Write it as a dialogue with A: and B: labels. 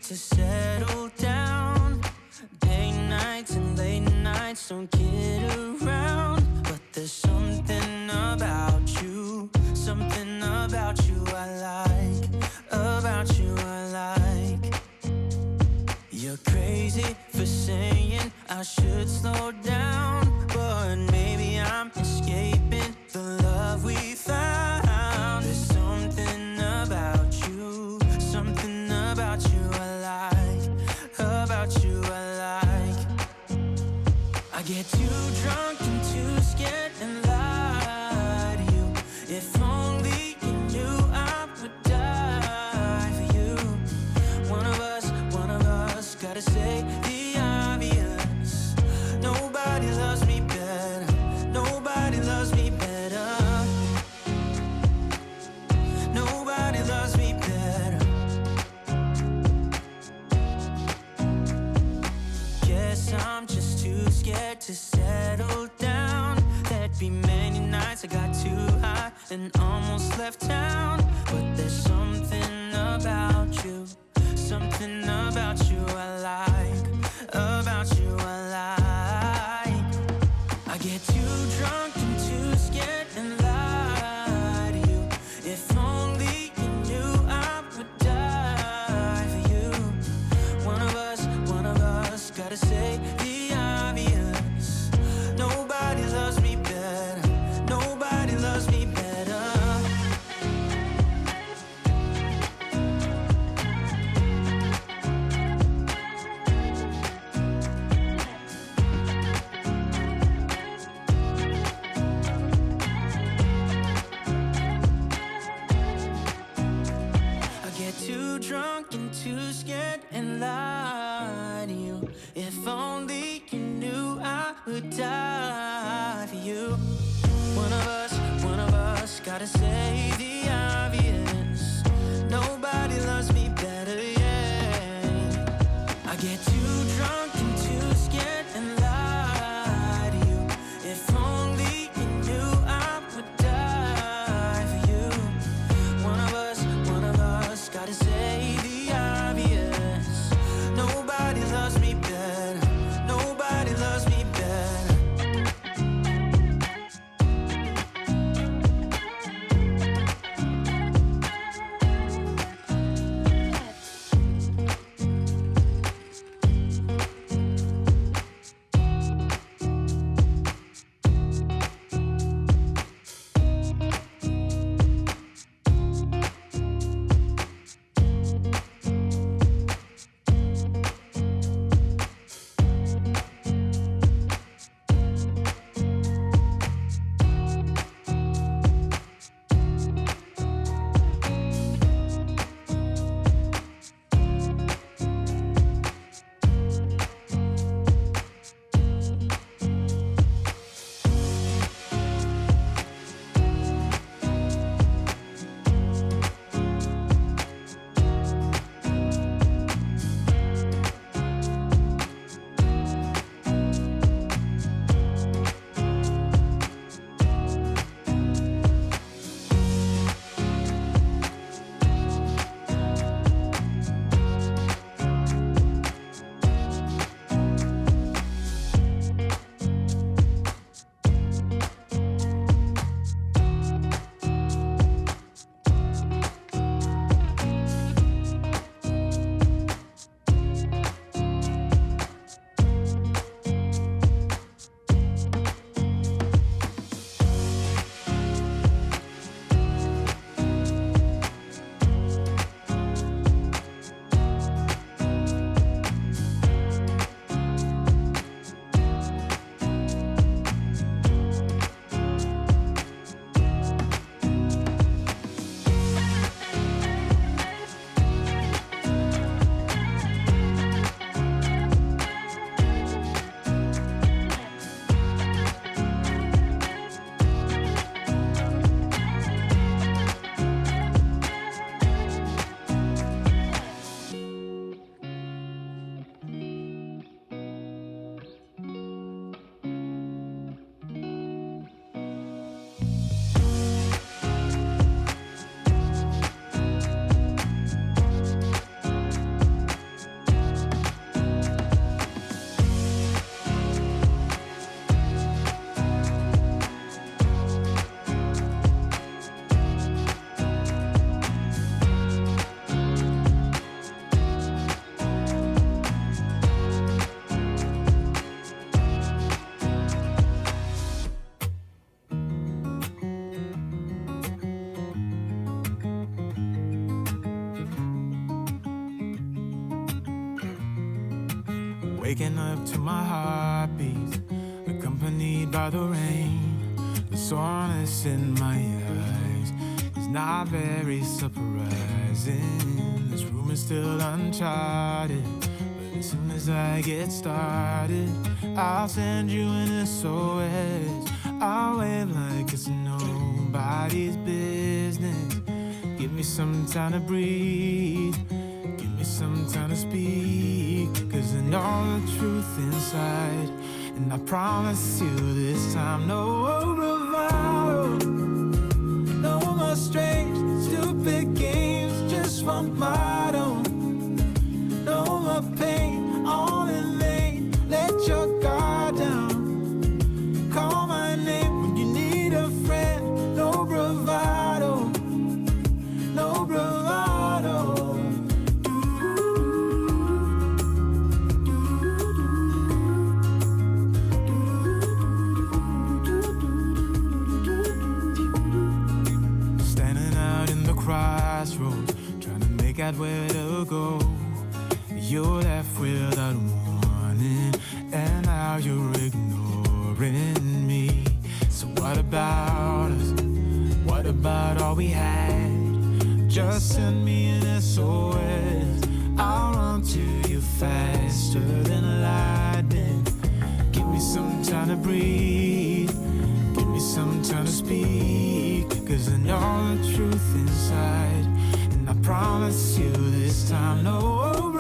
A: to settle down. Day nights and late nights don't get around. But there's something about you I like, about you I like. You're crazy for saying I should slow down, but maybe I'm escaping the love we found. There's something about you I like, about you I like. I get too drunk and too scared and lie to you. If only you knew I would die for you. One of us gotta say the obvious. Nobody loves me better, nobody loves me better. Nobody loves me better. Guess I'm just too scared to settle down. That and almost left town. But there's something about you, something about you I like, about you I like. I get too drunk and too scared and lie to you. If only you knew I would die for you. One of us gotta say the obvious. Nobody loves me better, nobody loves me better. Too drunk and too scared and lie to you. If only you knew I would die for you. One of us gotta say the obvious. Nobody loves me better, yeah. I get too drunk and too scared and lie to you. If only you knew I would die for you. One of us gotta say the obvious. Nobody loves me better, nobody loves me better.
B: Waking up to my heartbeat, accompanied by the rain. The soreness in my eyes is not very surprising. This room is still uncharted, but as soon as I get started, I'll send you an SOS. I'll wave like it's nobody's business. Give me some time to breathe, give me some time to speak, 'cause I know the truth inside, and I promise you this time, no bravado, no got where to go. You're left without warning, and now you're ignoring me. So what about us? What about all we had? Just send me an SOS. I'll run to you faster than lightning. Give me some time to breathe. Give me some time to speak. 'Cause I know the truth inside, and I promise you this time, no